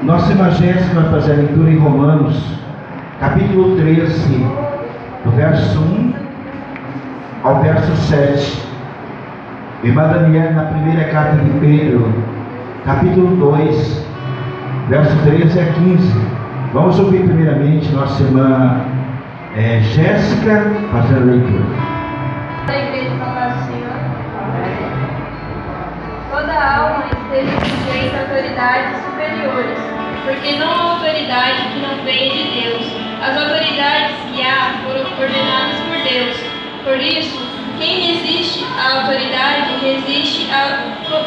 Nossa irmã Jéssica vai fazer a leitura em Romanos, capítulo 13, do verso 1 ao verso 7. Irmã Daniela, na primeira carta de Pedro, capítulo 2, verso 13 a 15. Vamos ouvir primeiramente nossa irmã Jéssica fazendo a leitura. Da igreja da paz do Senhor. Toda alma esteja sujeita a autoridades superiores, porque não há autoridade que não venha de Deus. As autoridades que há foram ordenadas por Deus. Por isso, quem resiste à autoridade resiste à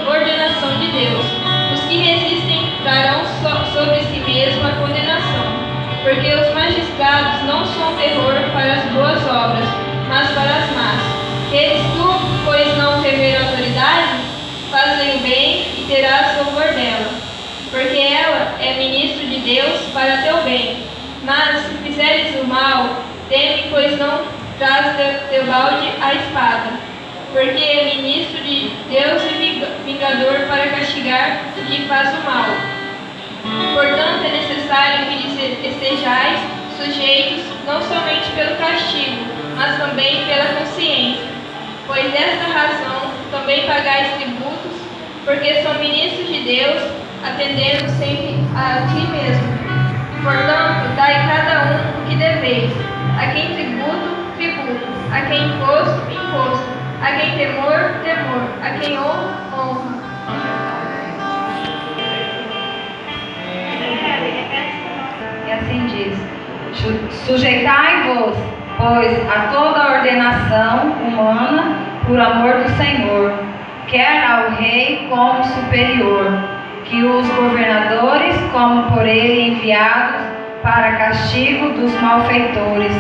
ordenação de Deus. Os que resistem trarão sobre si mesmo a condenação, porque os magistrados não são terror para as boas obras, mas para as más. Queres tu, pois, não temer a autoridade? Fazei o bem e terás louvor dela, porque ela é ministro de Deus para teu bem. Mas, se fizeres o mal, teme, pois não traz teu balde a espada, porque é ministro de Deus e vingador para castigar o que faz o mal. Portanto, é necessário que lhes estejais sujeitos, não somente pelo castigo, mas também pela consciência. Pois desta razão também pagais tributos, porque são ministros de Deus, atendendo sempre a ti mesmo. Portanto, dai cada um o que deveis: a quem tributo, tributo; a quem imposto, imposto; a quem temor, temor; a quem honra, honra. E assim diz: sujeitai-vos, pois, a toda a ordenação humana por amor do Senhor, quer ao rei como superior, que os governadores como por ele enviados para castigo dos malfeitores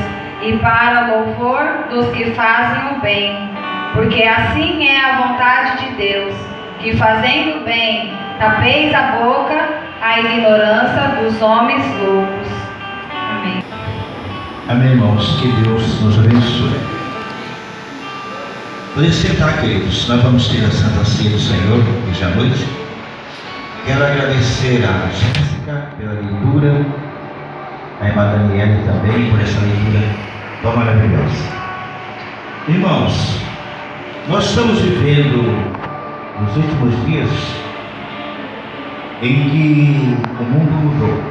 e para louvor dos que fazem o bem, porque assim é a vontade de Deus, que fazendo o bem tapeis a boca à ignorância dos homens loucos. Amém. Amém, irmãos. Que Deus nos abençoe. Podem sentar, queridos. Nós vamos ter a Santa Ceia do Senhor hoje à noite. Quero agradecer a Jéssica pela leitura, a irmã Daniela também por essa leitura tão maravilhosa. Irmãos, nós estamos vivendo nos últimos dias em que o mundo mudou.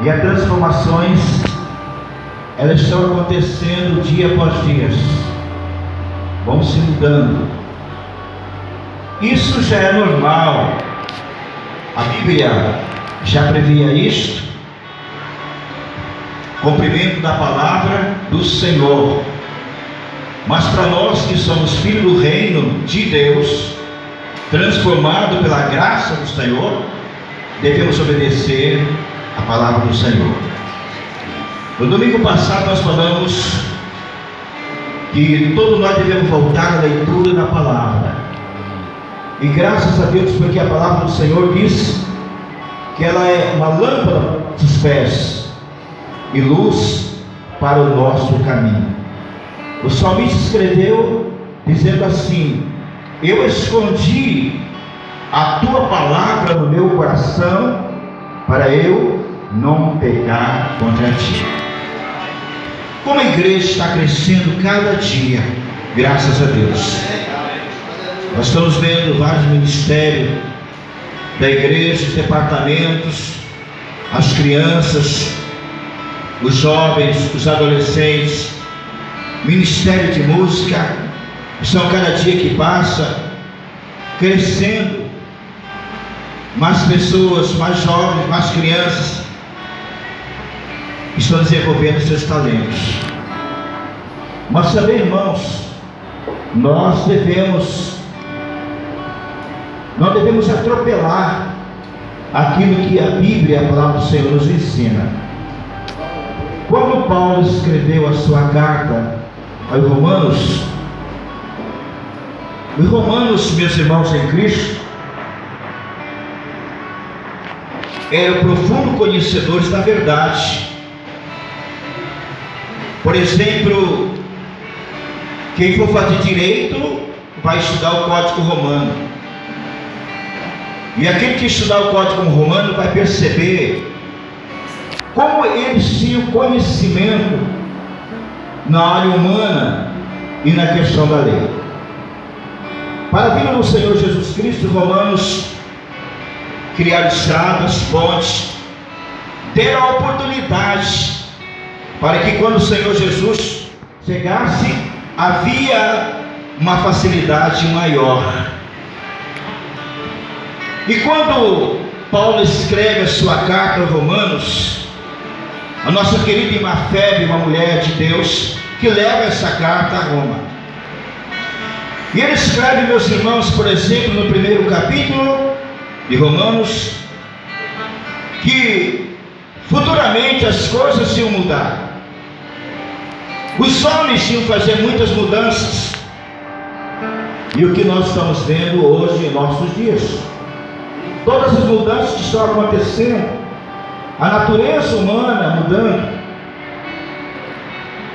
E as transformações, elas estão acontecendo dia após dia, vão se mudando. Isso já é normal. A Bíblia já previa isto. Cumprimento da palavra do Senhor. Mas para nós que somos filhos do reino de Deus, transformado pela graça do Senhor, devemos obedecer a palavra do Senhor. No domingo passado nós falamos que todos nós devemos voltar à leitura da palavra. E graças a Deus, porque a palavra do Senhor diz que ela é uma lâmpada dos pés e luz para o nosso caminho. O salmista escreveu dizendo assim: eu escondi a tua palavra no meu coração para eu não pecar contra ti. Como a igreja está crescendo cada dia, graças a Deus. Nós estamos vendo vários ministérios da igreja, os departamentos, as crianças, os jovens, os adolescentes, ministério de música, estão cada dia que passa crescendo. Mais pessoas, mais jovens, mais crianças estão desenvolvendo seus talentos. Mas também, irmãos, nós não devemos atropelar aquilo que a Bíblia, a palavra do Senhor, nos ensina. Quando Paulo escreveu a sua carta aos Romanos, os romanos, meus irmãos em Cristo, eram profundos conhecedores da verdade. Por exemplo, quem for fazer direito vai estudar o Código Romano. E aquele que estudar o Código Romano vai perceber como eles tinham conhecimento na área humana e na questão da lei. Para a vinda do Senhor Jesus Cristo, os romanos criaram estradas, pontes, deram a oportunidade para que quando o Senhor Jesus chegasse, havia uma facilidade maior. E quando Paulo escreve a sua carta aos Romanos, a nossa querida irmã Febe, uma mulher de Deus, que leva essa carta a Roma. E ele escreve, meus irmãos, por exemplo, no primeiro capítulo de Romanos, que futuramente as coisas iam mudar. Os homens iam fazer muitas mudanças. E o que nós estamos vendo hoje em nossos dias? Todas as mudanças que estão acontecendo, a natureza humana mudando.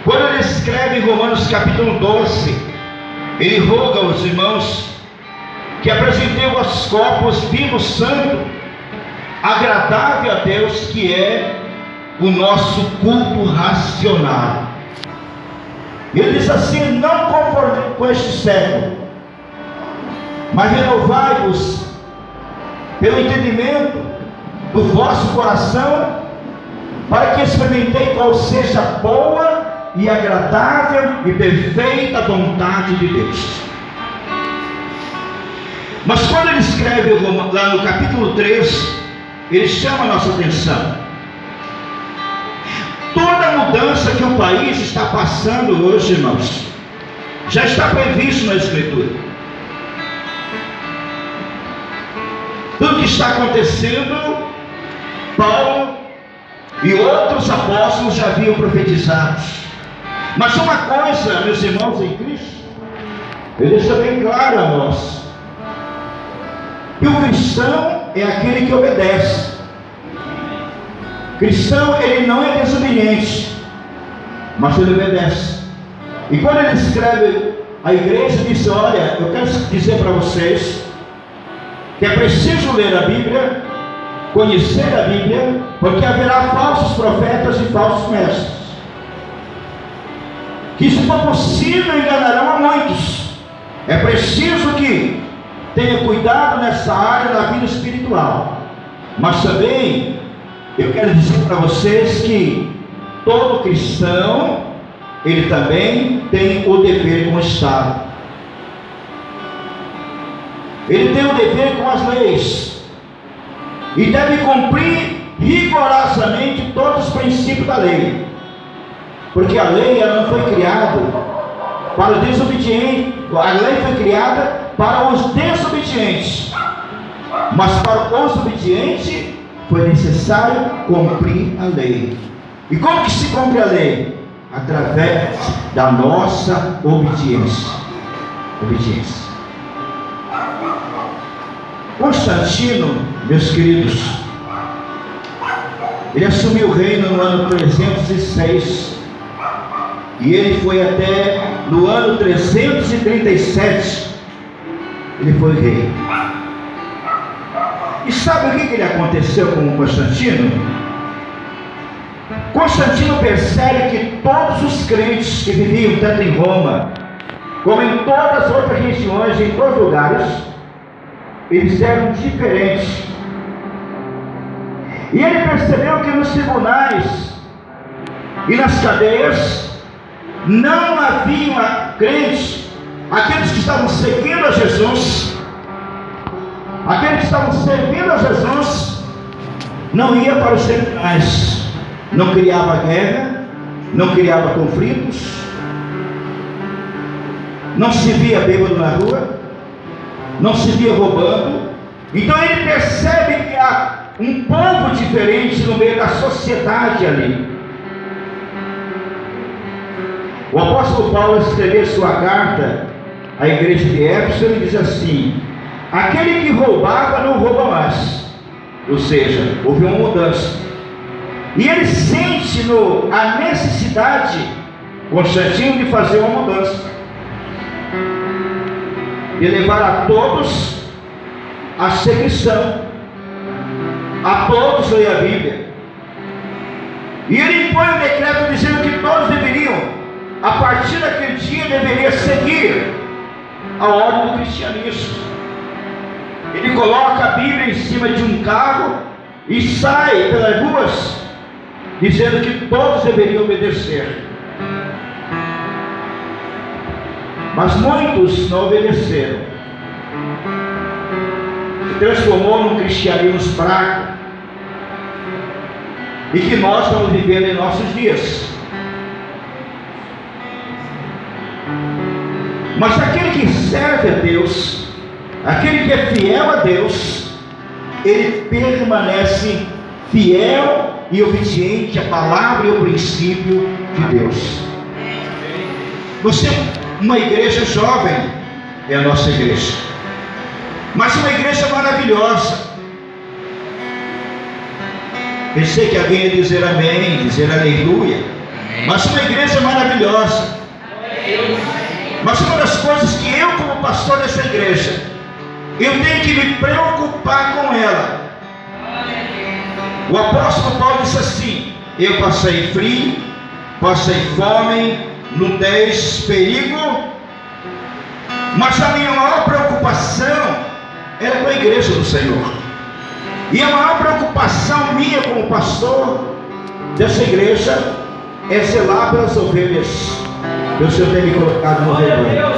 Quando ele escreve em Romanos capítulo 12, ele roga aos irmãos que apresentem os vossos corpos vivos, santo, agradável a Deus, que é o nosso culto racional. Ele diz assim: não conforme com este século, mas renovai-vos pelo entendimento do vosso coração, para que experimentei qual seja a boa e agradável e perfeita vontade de Deus. Mas quando ele escreve lá no capítulo 3, ele chama a nossa atenção. Toda a mudança que o país está passando hoje, irmãos, já está previsto na Escritura. Tudo que está acontecendo, Paulo e outros apóstolos já haviam profetizado. Mas uma coisa, meus irmãos em Cristo, ele deixa bem claro a nós: que o cristão é aquele que obedece. Cristão, ele não é desobediente, mas ele obedece. E quando ele escreve a igreja, ele diz: olha, eu quero dizer para vocês que é preciso ler a Bíblia, conhecer a Bíblia, porque haverá falsos profetas e falsos mestres, que, se for possível, enganarão a muitos. É preciso que tenha cuidado nessa área da vida espiritual. Mas também eu quero dizer para vocês que todo cristão, ele também tem o dever com o Estado. Ele tem o dever com as leis e deve cumprir rigorosamente todos os princípios da lei, porque a lei, ela não foi criada para o desobediente. A lei foi criada para os desobedientes, mas para os obedientes foi necessário cumprir a lei. E como que se cumpre a lei? Através da nossa obediência. Constantino, meus queridos, ele assumiu o reino no ano 306 e ele foi até no ano 337, ele foi rei. E sabe o que aconteceu com Constantino? Constantino percebe que todos os crentes que viviam tanto em Roma como em todas as outras regiões, em todos os lugares, eles eram diferentes. E ele percebeu que nos tribunais e nas cadeias não haviam crentes. Aqueles que estavam seguindo a Jesus, aqueles que estavam servindo a Jesus, não ia para os tribunais, não criava guerra, não criava conflitos, não se via bêbado na rua, não se via roubando. Então ele percebe que há um povo diferente no meio da sociedade ali. O apóstolo Paulo escreveu sua carta à igreja de Éfeso, ele diz assim: aquele que roubava não rouba mais. Ou seja, houve uma mudança. E ele sente a necessidade, Constantino, de fazer uma mudança, de levar a todos a seguição. A todos leem a Bíblia. E ele impõe um decreto dizendo que todos deveriam, a partir daquele dia, deveriam seguir a ordem do cristianismo. Ele coloca a Bíblia em cima de um carro e sai pelas ruas dizendo que todos deveriam obedecer. Mas muitos não obedeceram. Se transformou num cristianismo fraco, e que nós estamos vivendo em nossos dias. Mas aquele que serve a Deus, aquele que é fiel a Deus, ele permanece fiel e obediente à palavra e ao princípio de Deus. Você, uma igreja jovem, é a nossa igreja, mas uma igreja maravilhosa. Pensei que alguém ia dizer amém, dizer aleluia. Mas uma igreja maravilhosa. Mas uma das coisas que eu, como pastor dessa igreja, eu tenho que me preocupar com ela. O apóstolo Paulo disse assim: eu passei frio, passei fome, nudez, perigo, mas a minha maior preocupação era com a igreja do Senhor. E a maior preocupação minha como pastor dessa igreja é zelar pelas ovelhas que o Senhor tem me colocado no rebanho.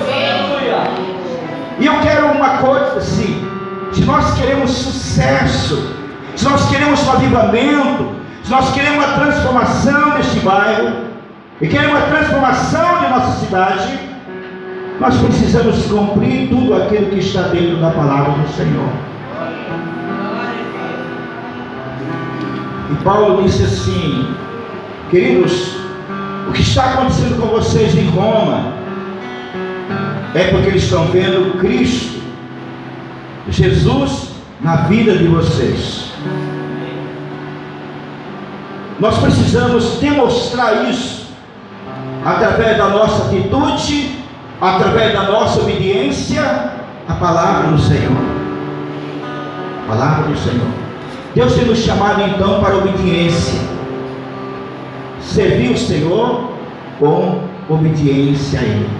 E eu quero uma coisa assim: se nós queremos sucesso, se nós queremos um avivamento, se nós queremos uma transformação neste bairro, e queremos uma transformação de nossa cidade, nós precisamos cumprir tudo aquilo que está dentro da palavra do Senhor. E Paulo disse assim: queridos, o que está acontecendo com vocês em Roma é porque eles estão vendo Cristo, Jesus, na vida de vocês. Nós precisamos demonstrar isso através da nossa atitude, através da nossa obediência à palavra do Senhor. A palavra do Senhor. Deus tem nos chamado então para a obediência. Servir o Senhor com obediência a Ele.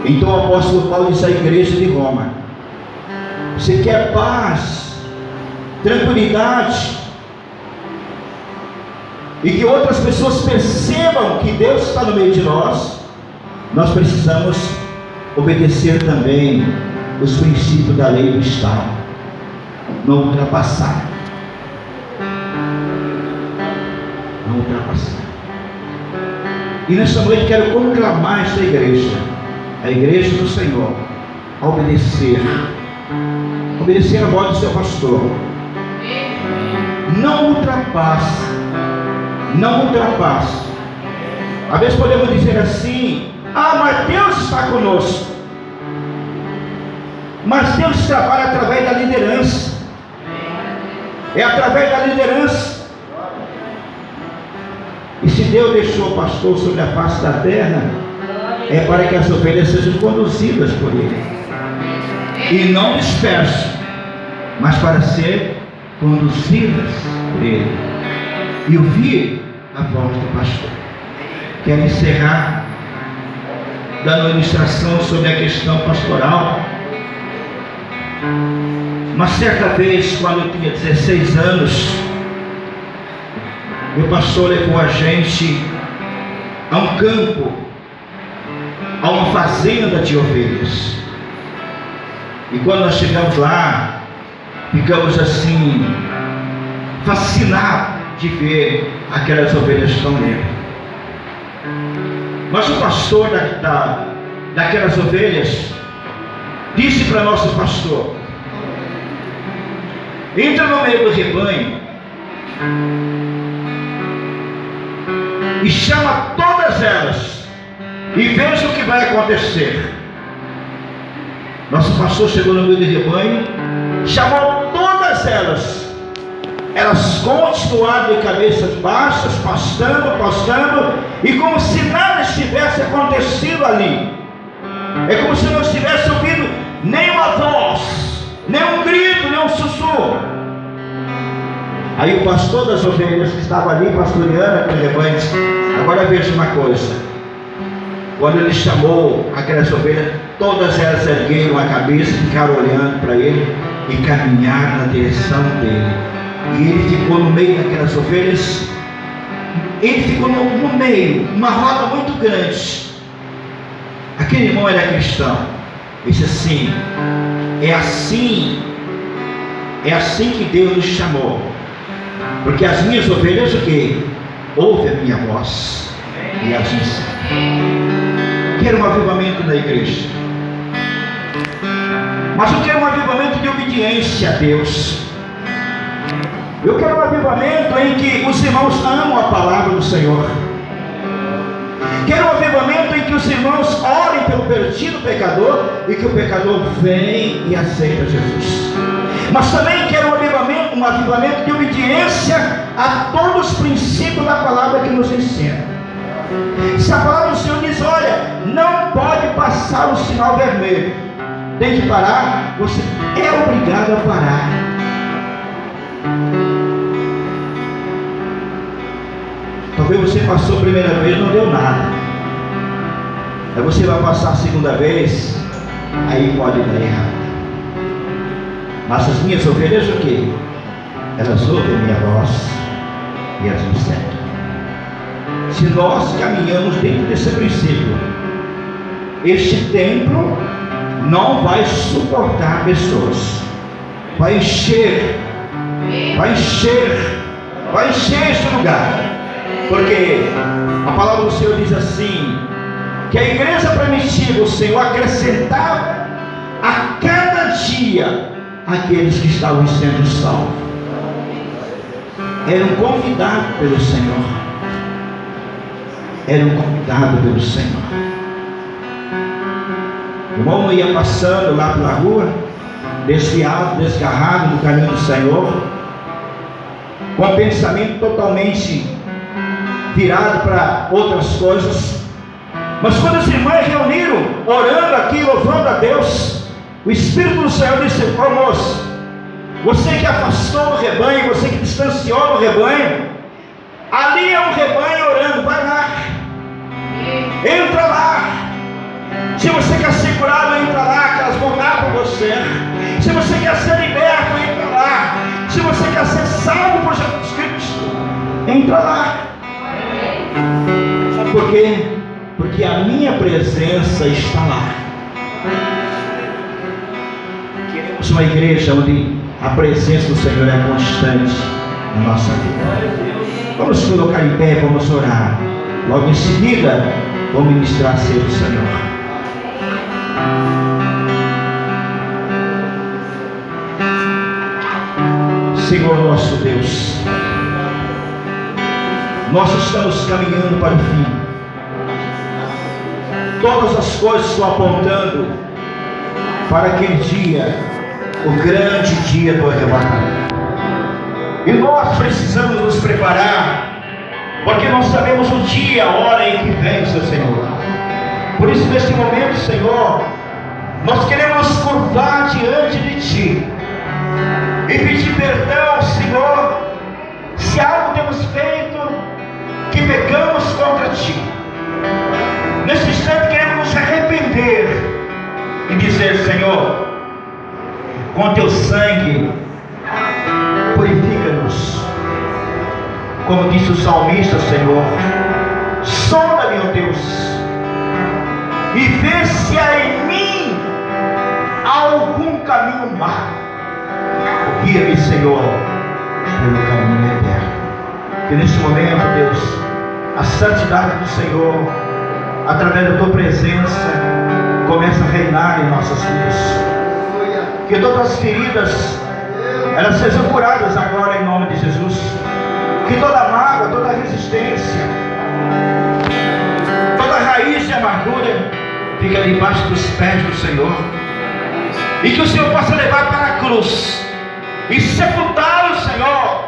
Então o apóstolo Paulo diz à igreja de Roma: você quer paz, tranquilidade, e que outras pessoas percebam que Deus está no meio de nós, nós precisamos obedecer também os princípios da lei do Estado. Não ultrapassar. Não ultrapassar. E nesta noite quero conclamar esta igreja, a igreja do Senhor, a obedecer a voz do seu pastor. Não ultrapasse. Não ultrapasse. Às vezes podemos dizer assim: ah, mas Deus está conosco. Mas Deus trabalha através da liderança. É através da liderança. E se Deus deixou o pastor sobre a face da terra, é para que as ovelhas sejam conduzidas por Ele, e não dispersas, mas para ser conduzidas por Ele e ouvir a voz do pastor. Quero encerrar dando ministração sobre a questão pastoral. Uma certa vez, quando eu tinha 16 anos, meu pastor levou a gente a um campo, a uma fazenda de ovelhas. E quando nós chegamos lá, ficamos assim, fascinados de ver aquelas ovelhas tão livres. Mas o pastor daquelas ovelhas disse para nosso pastor: entra no meio do rebanho e chama todas elas e veja o que vai acontecer. Nosso pastor chegou no meio do rebanho, chamou todas elas. Elas continuaram de cabeças baixas, pastando, e como se nada estivesse acontecido ali. É como se não estivesse ouvindo nenhuma voz, nem um grito, nem um sussurro. Aí o pastor das ovelhas que estava ali pastoreando aquele rebanho disse: agora veja uma coisa. Quando ele chamou aquelas ovelhas, todas elas ergueram a cabeça, ficaram olhando para ele e caminharam na direção dele. E ele ficou no meio daquelas ovelhas. Ele ficou no meio, uma roda muito grande. Aquele irmão era cristão. Ele disse assim: é assim que Deus nos chamou. Porque as minhas ovelhas o quê? Ouvem a minha voz e as me seguem. Quero um avivamento na igreja, mas eu quero um avivamento de obediência a Deus. Eu quero um avivamento em que os irmãos amam a palavra do Senhor. Quero um avivamento em que os irmãos orem pelo perdido pecador e que o pecador vem e aceita Jesus. Mas também quero um avivamento de obediência a todos os princípios da palavra que nos ensina. Se a palavra do Senhor diz: olha, não pode passar o sinal vermelho, tem que parar, você é obrigado a parar. Talvez você passou a primeira vez, não deu nada. Aí você vai passar a segunda vez, aí pode dar errado. Mas as minhas ovelhas o quê? Elas ouvem minha voz e elas me seguem. Se nós caminhamos dentro desse princípio, este templo não vai suportar pessoas. Vai encher este lugar. Porque a palavra do Senhor diz assim: que a igreja primitiva, o Senhor acrescentava a cada dia aqueles que estavam sendo salvos. Eram convidados pelo Senhor. O irmão ia passando lá pela rua, desviado, desgarrado no caminho do Senhor, com o pensamento totalmente virado para outras coisas. Mas quando os irmãos reuniram, orando aqui, louvando a Deus, o Espírito do Senhor disse: ô moço, você que afastou o rebanho, você que distanciou o rebanho, ali é um rebanho orando, vai lá, entra lá. Se você quer ser curado, entra lá, que elas vão dar para você. Se você quer ser liberto, entra lá. Se você quer ser salvo por Jesus Cristo, entra lá. Sabe por quê? Porque a minha presença está lá. Queremos uma igreja onde a presença do Senhor é constante na nossa vida. Vamos colocar em pé, vamos orar. Logo em seguida, vamos ministrar a ceia do Senhor. Senhor nosso Deus, nós estamos caminhando para o fim. Todas as coisas estão apontando para aquele dia, o grande dia do arrebatamento. E nós precisamos nos preparar, porque nós sabemos o dia, a hora em que vem o seu Senhor. Por isso, neste momento, Senhor, nós queremos nos curvar diante de Ti e pedir perdão, Senhor, se algo temos feito que pecamos contra Ti. Neste instante queremos nos arrepender e dizer: Senhor, com Teu sangue purifica-nos. Como disse o salmista, Senhor, sonda-me, ó Deus, e vê se há em mim algum caminho mau. Guia-me, Senhor, pelo caminho eterno. Que neste momento, Deus, a santidade do Senhor, através da Tua presença, começa a reinar em nossas vidas. Que todas as feridas, elas sejam curadas agora em nome de Jesus. Que toda mágoa, toda resistência, toda raiz de amargura fica debaixo dos pés do Senhor. E que o Senhor possa levar para a cruz e sepultar o Senhor,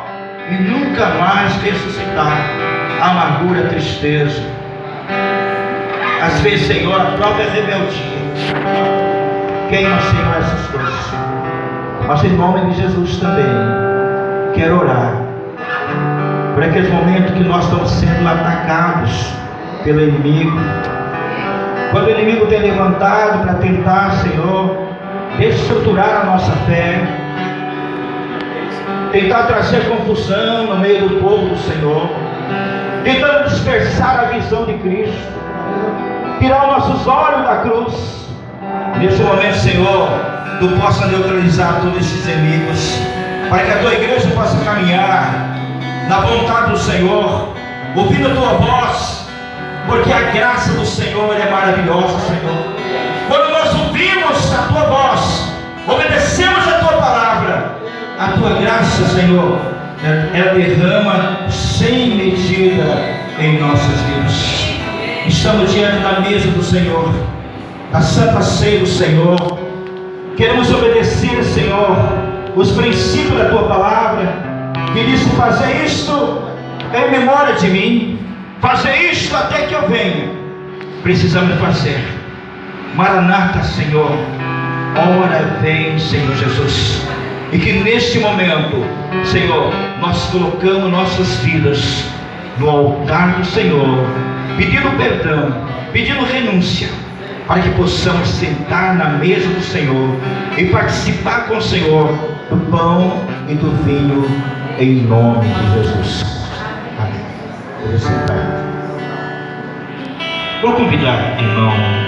e nunca mais ressuscitar a amargura, a tristeza. Às vezes, Senhor, a própria rebeldia queima, Senhor, essas coisas. Mas em nome de Jesus também, quero orar por aqueles momentos que nós estamos sendo atacados pelo inimigo. Quando o inimigo tem levantado para tentar, Senhor, desestruturar a nossa fé, tentar trazer confusão no meio do povo do Senhor, tentando dispersar a visão de Cristo, tirar os nossos olhos da cruz. Nesse momento, Senhor, Tu possa neutralizar todos esses inimigos, para que a Tua igreja possa caminhar na vontade do Senhor, ouvindo a Tua voz, porque a graça do Senhor é maravilhosa, Senhor. Quando nós ouvimos a Tua voz, obedecemos a Tua palavra, a Tua graça, Senhor, ela derrama sem medida em nossas vidas. Estamos diante da mesa do Senhor, da Santa Ceia do Senhor. Queremos obedecer, Senhor, os princípios da Tua palavra, que diz: fazer isto em memória de mim, fazer isto até que eu venha. Precisamos fazer. Maranata, Senhor, ora vem, Senhor Jesus. E que neste momento, Senhor, nós colocamos nossas vidas no altar do Senhor, pedindo perdão, pedindo renúncia, para que possamos sentar na mesa do Senhor e participar com o Senhor do pão e do vinho, em nome de Jesus. Amém. Vou sentar. Vou convidar o irmão